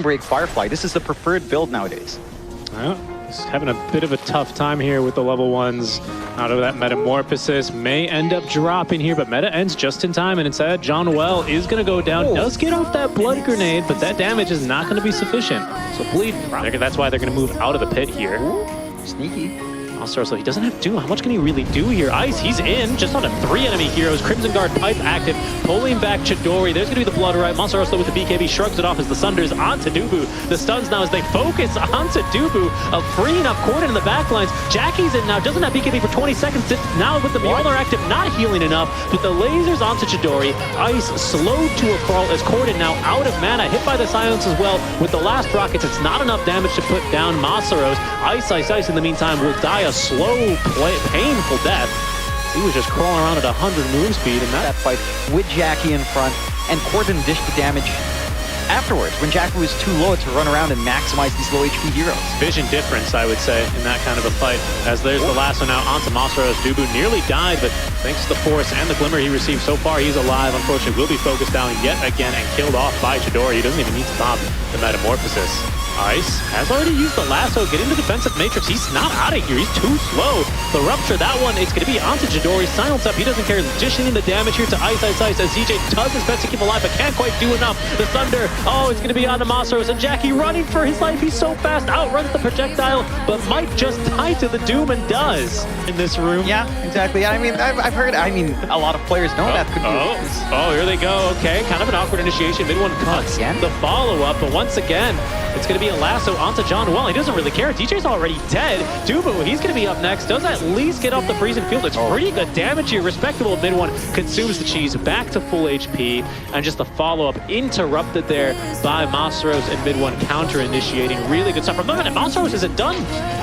break Firefly. This is the preferred build nowadays. Well, he's having a bit of a tough time here with the level 1s. Out of that Metamorphosis may end up dropping here, but Meta ends just in time, and instead John Well is going to go down. Does get off that blood grenade, but that damage is not going to be sufficient. So Bleed, that's why they're going to move out of the pit here. Sneaky. Also, so he doesn't have Doom. How much can he really do here? Ice, he's in, just on to 3 enemy heroes. Crimson Guard, Pipe active, pulling back Chidori. There's going to be the Blood Right. Monsteros, though, with the BKB, shrugs it off as the Sunders onto Dubu. The stuns now as they focus onto Dubu, freeing up Corden in the backlines. Jackie's in now, doesn't have BKB for 20 seconds. Now with the Mjolnir active, not healing enough, but the lasers onto Chidori. Ice slowed to a crawl as Corden now out of mana, hit by the silence as well. With the last rockets, it's not enough damage to put down Monsteros. Ice in the meantime will die a slow, painful death. He was just crawling around at 100 move speed, and that fight with Jackie in front, and Corden dished the damage afterwards when Jackie was too low to run around and maximize these low HP heroes. Vision difference, I would say, in that kind of a fight. As there's the lasso now onto Monsteros. Dubu nearly died, but thanks to the force and the glimmer he received so far, he's alive. Unfortunately, will be focused down yet again and killed off by Chidori. He doesn't even need to pop the Metamorphosis. Ice has already used the lasso, get into defensive matrix. He's not out of here, he's too slow. The rupture, that one, it's going to be onto Chidori. Silence up, he doesn't care. Dishing in the damage here to Ice as ZJ does his best to keep alive, but can't quite do enough. The Thunder, it's going to be onto Monsteros, and Jackie running for his life. He's so fast, outruns the projectile, but might just tie to the Doom, and does in this room. Yeah, exactly. I mean, I've heard, a lot of players know that could be. Here they go. Okay, kind of an awkward initiation. Mid one cuts the follow-up, but once again, it's going to be a lasso onto John Well. He doesn't really care. DJ's already dead. Dubu, he's going to be up next. Does at least get off the freezing field. It's pretty good damage here. Respectable. Mid one consumes the cheese back to full HP. And just the follow-up interrupted there by Monsteros, and mid one counter-initiating. Really good stuff from him. And Monsteros isn't done.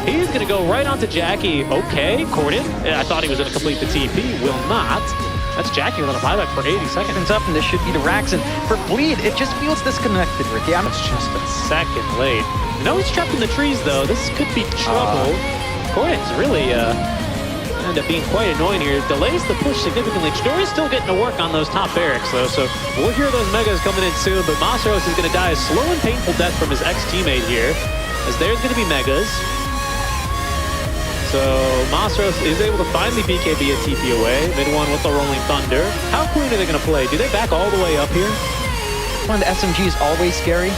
He's going to go right onto Jackie. Okay, Corden. I thought he was going to complete the TP. Will not. That's Jackie with a buyback for 80 seconds up, and this should be the racks. And for Bleed, it just feels disconnected, Ricky. It's just a second late. No, he's trapped in the trees, though. This could be trouble. Corden's really end up being quite annoying here. Delays the push significantly. Chidori's still getting to work on those top barracks, though, so we'll hear those megas coming in soon. But Monsteros is going to die a slow and painful death from his ex-teammate here, as there's going to be megas. So Monsteros is able to finally BKB a TP away. Mid one with the Rolling Thunder. How clean are they going to play? Do they back all the way up here? One of the SMG is always scary.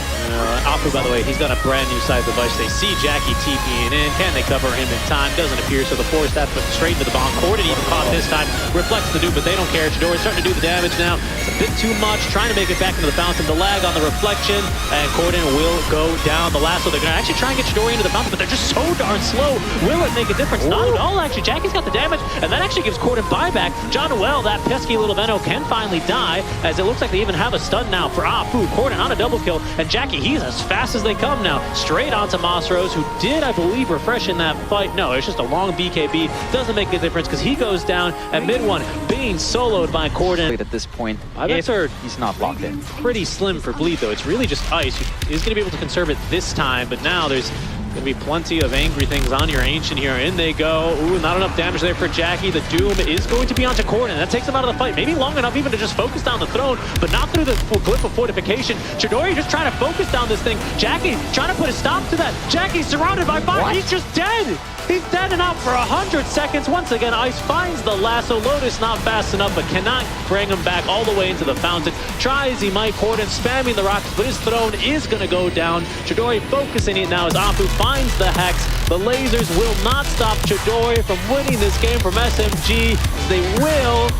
Apu, by the way, he's got a brand new side device. They see Jackie TPing in. Can they cover him in time? Doesn't appear, so the force that put straight into the bomb. Corden even caught this time. Reflects the dude, but they don't care. Chidori's starting to do the damage now. It's a bit too much. Trying to make it back into the fountain. The lag on the reflection, and Corden will go down. The lasso, they're going to actually try and get Chidori into the fountain, but they're just so darn slow. Will it make a difference? Not at all, actually. Jackie's got the damage, and that actually gives Corden buyback. John Well, that pesky little Venno, can finally die, as it looks like they even have a stun now for Apu. Corden on a double kill, and Jackie, he's as fast as they come now. Straight onto Monsteros, who did, I believe, refresh in that fight. No, it's just a long BKB. Doesn't make a difference because he goes down, and mid one being soloed by Corden. At this point, he's not locked in. Pretty slim for Bleed, though. It's really just Ice. He's going to be able to conserve it this time, but now there's going to be plenty of angry things on your Ancient here. In they go. Ooh, not enough damage there for Jackie. The Doom is going to be onto Corden. That takes him out of the fight. Maybe long enough even to just focus down the throne, but not through the glyph of fortification. Chidori just trying to focus down this thing. Jackie trying to put a stop to that. Jackie's surrounded by fire. He's just dead. He's dead and out for 100 seconds. Once again, Ice finds the lasso. Lotus not fast enough, but cannot bring him back all the way into the fountain. Try as he might. Corden spamming the rockets, but his throne is going to go down. Chidori focusing it now as Apu finds the hex. The lasers will not stop Chidori from winning this game from SMG. They will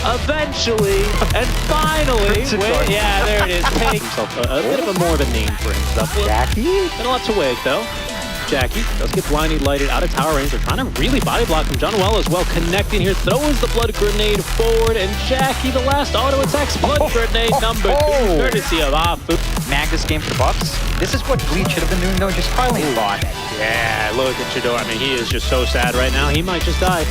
eventually and finally win. Yeah, there it is. Take himself a bit of a more of a name for himself. Jackie? And a lot to wait, though. Jackie does get blindly lighted out of tower range. They're trying to really body block from John Well as well. Connecting here, throws the blood grenade forward, and Jackie, the last auto attacks, blood grenade number 2, courtesy of Apu. Mag this game for Bucks. This is what Bleed should have been doing, though, just piling bot. Yeah, look at Chidori. I mean, he is just so sad right now. He might just die.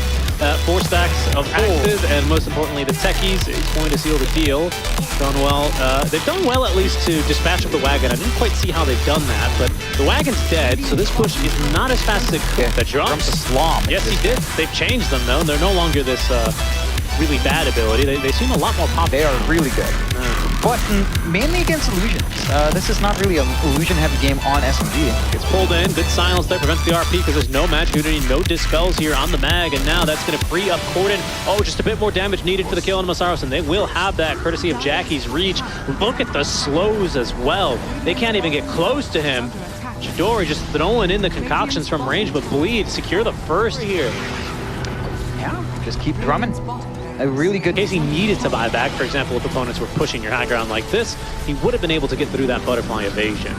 4 stacks of axes, and most importantly, the techies is going to seal the deal. Done well. They've done well, at least, to dispatch of the wagon. I didn't quite see how they've done that, but the wagon's dead, so this push is not as fast as it could. The drums. Slom. Yes, he did. They've changed them, though. They're no longer this really bad ability. They seem a lot more popular. They are really good. but mainly against illusions. This is not really an illusion-heavy game on SMG. Gets pulled in, good silence there, prevents the RP because there's no magic unity, no dispels here on the mag, and now that's going to free up Corden. Oh, just a bit more damage needed for the kill on Masaros, and they will have that courtesy of Jackie's reach. Look at the slows as well. They can't even get close to him. Chidori just throwing in the concoctions from range, but Bleed secure the first here. Yeah, just keep drumming. A really good... In case he needed to buy back, for example, if opponents were pushing your high ground like this, he would have been able to get through that butterfly evasion.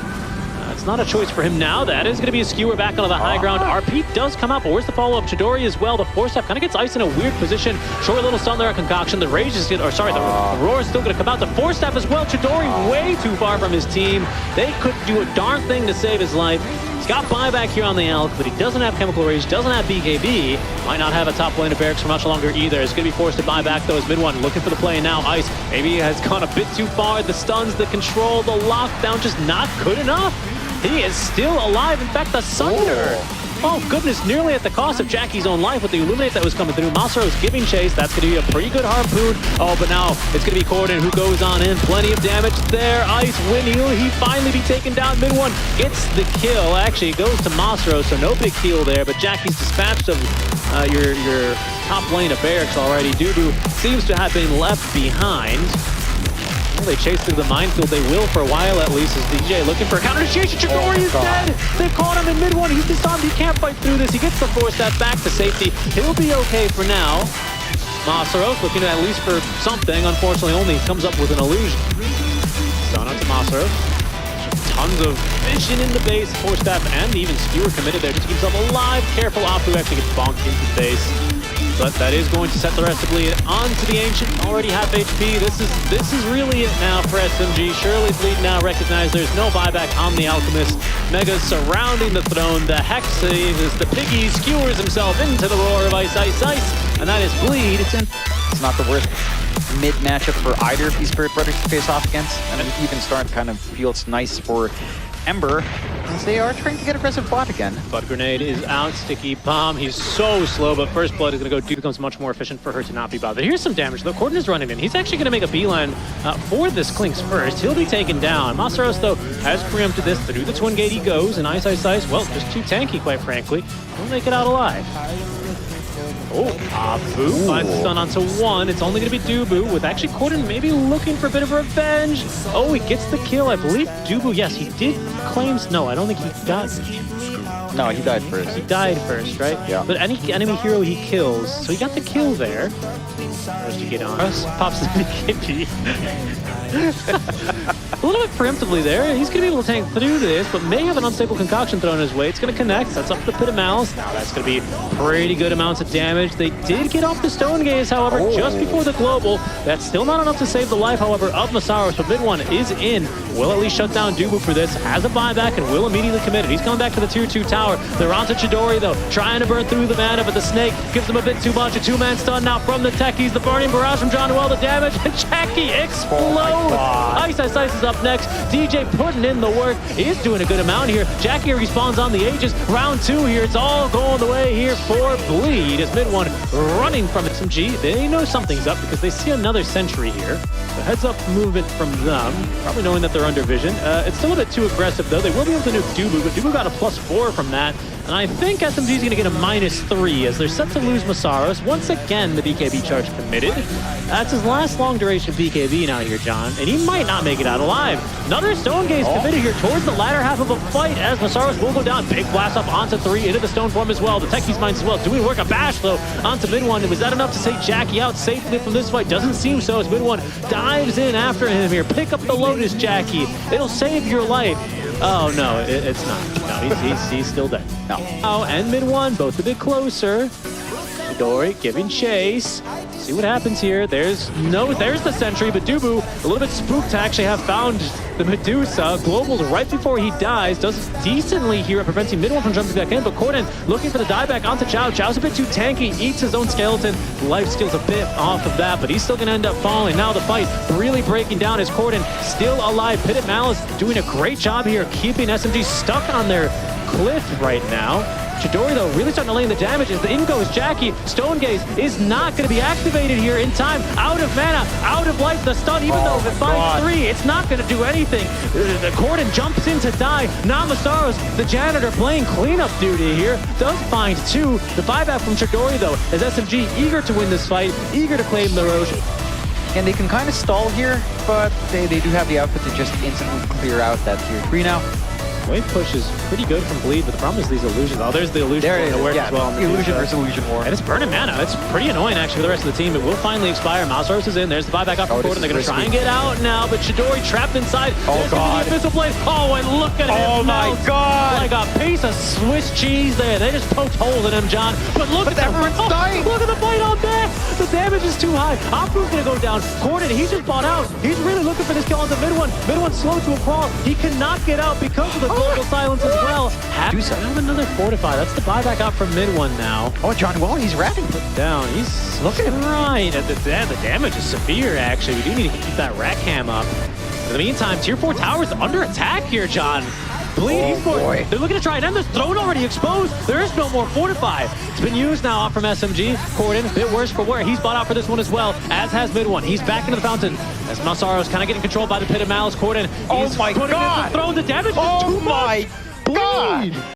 It's not a choice for him now. That is going to be a skewer back onto the high ground. RP does come up, but where's the follow-up? Chidori as well. The four-step kind of gets Ice in a weird position. Short little stun there at Concoction. The Rage is going to... Or sorry, the Roar is still going to come out. The four-step as well. Chidori way too far from his team. They couldn't do a darn thing to save his life. He's got buyback here on the Elk, but he doesn't have Chemical Rage, doesn't have BKB. Might not have a top lane of barracks for much longer either. It's going to be forced to buy back though as mid one, looking for the play now. Ice maybe has gone a bit too far. The stuns, the control, the lockdown, just not good enough. He is still alive. In fact, the Sunder. Oh goodness, nearly at the cost of Jackie's own life with the Illuminate that was coming through. Masaro's giving chase. That's going to be a pretty good harpoon. Oh, but now it's going to be Corden who goes on in. Plenty of damage there. Ice, win heal. He finally be taken down. Mid one gets the kill. Actually, it goes to Masaro, so no big heal there. But Jackie's dispatched of your top lane of barracks already. Dubu seems to have been left behind. Well, they chase through the minefield. They will for a while at least as DJ looking for a counter initiation. Chidori is dead. They caught him in mid one. He's disarmed. He can't fight through this. He gets the four step back to safety. He'll be okay for now. Masaros looking at least for something. Unfortunately, only comes up with an illusion. Stun onto Masaros. Tons of vision in the base. Four step and even skewer committed there just to keep himself alive. Careful, Apu actually gets bonked into the base. But that is going to set the rest of Bleed onto the Ancient. Already half HP. This is really it now for SMG. Surely Bleed now recognize there's no buyback on the Alchemist. Mega surrounding the throne. The Hex saves the Piggy, skewers himself into the roar of Ice, Ice, Ice. And that is Bleed. It's not the worst mid matchup for either of these Spirit Brothers to face off against. And even start kind of feels nice for Ember, as they are trying to get aggressive bot again. Blood Grenade is out, Sticky Bomb. He's so slow, but First Blood is going to go. Becomes much more efficient for her to not be bothered. Here's some damage, though. Corden is running in. He's actually going to make a beeline for this Clinks first. He'll be taken down. Masaros, though, has preempted this. Through the Twin Gate he goes, and Ice, Ice, Ice, well, just too tanky, quite frankly. He'll make it out alive. Oh, Apu finds the stun onto one. It's only going to be Dubu, with actually Corden maybe looking for a bit of revenge. Oh, he gets the kill. I believe Dubu, yes, he did claim... No, I don't think he got... No, he died first. He died first, right? Yeah. But any enemy hero he kills, so he got the kill there. Where's to get on? Pops the BKB. A little bit preemptively there. He's going to be able to tank through this, but may have an unstable concoction thrown his way. It's going to connect. Sets up the Pit of Malice. Now that's going to be pretty good amounts of damage. They did get off the Stone Gaze, however, just before the Global. That's still not enough to save the life, however, of Masaros. But mid one is in. Will at least shut down Dubu for this. Has a buyback and will immediately commit it. He's coming back to the tier 2 tower. They're onto Chidori, though, trying to burn through the mana, but the Snake gives them a bit too much. A two-man stun now from the Techies. The Burning Barrage from John Noel, the damage, and Jackie explodes. Ice, Ice, Ice is up next. DJ putting in the work. He is doing a good amount here. Jackie respawns on the Aegis. Round 2 here. It's all going the way here for Bleed. As mid one running from SMG. They know something's up because they see another sentry here. The heads-up movement from them, probably knowing that they're under vision. It's still a bit too aggressive, though. They will be able to nuke Dubu, but Dubu got a +4 from that. And I think SMG is going to get a -3 as they're set to lose Masaros. Once again, the BKB charge committed. That's his last long-duration BKB now here, John, and he might not make it out alive. Another Stone Gaze committed here towards the latter half of a fight as Masaros will go down. Big blast up onto 3, into the Stone Form as well. The Techies mines as well, doing work. A bash, though, onto mid one. Was that enough to take Jackie out safely from this fight? Doesn't seem so as mid one dives in after him here. Pick up the Lotus, Jackie. It'll save your life. Oh, no, it's not. No, he's still dead. No. Oh, and mid one, both a bit closer. Chidori giving chase. See what happens here. There's the sentry, but Dubu, a little bit spooked to actually have found the Medusa. Global's right before he dies. Does decently here at preventing mid one from jumping back in, but Corden looking for the dieback onto Chao. Chao's a bit too tanky, eats his own skeleton. Life steals a bit off of that, but he's still going to end up falling. Now the fight really breaking down as Corden still alive. Pit of Malice doing a great job here, keeping SMG stuck on their cliff right now. Chidori, though, really starting to lay in the damage as the in goes Jackie. Stone Gaze is not going to be activated here in time. Out of mana, out of life, the stun, even though if it finds 3, it's not going to do anything. The Corden jumps in to die. Now Masaros, the janitor, playing cleanup duty here, does find 2. The buyback from Chidori, though, as SMG eager to win this fight, eager to claim the Roche. And they can kind of stall here, but they do have the output to just instantly clear out that tier 3 now. Wave push is pretty good from Bleed, but the problem is these illusions. Oh, there's the illusion There it that is. works Yeah, as well. illusion versus illusion war. And it's burning mana. It's pretty annoying, actually, for the rest of the team. It will finally expire. Masaros is in. There's the buyback up from Corden. They're going to try and get out now, but Chidori trapped inside. Oh, there's God. the Abyssal Blade. Oh, and look at him. Oh, my melt God. like a piece of Swiss cheese there. They just poked holes in him, John. But look at everyone's dying. Look at the blade on deck. The damage is too high. Apu's going to go down. Corden, he's just bought out. He's really looking for this kill on the mid one. Mid one's slow to a crawl. He cannot get out because of the global silence as well. Have another fortify. That's the buyback out from mid one now. Oh, John Wall, he's ratting. Down. He's looking right. The damage is severe, actually. We do need to keep that rack cam up. In the meantime, tier 4 towers under attack here, John. Bleed esports. They're looking to try and end this. Throne already exposed. There is no more fortify. It's been used now off from SMG. Corden, a bit worse for wear. He's bought out for this one as well, as has mid one. He's back into the fountain. As Masaro's kind of getting controlled by the Pit of Malice. Corden, Oh my God. Throne. The damage is too much. God!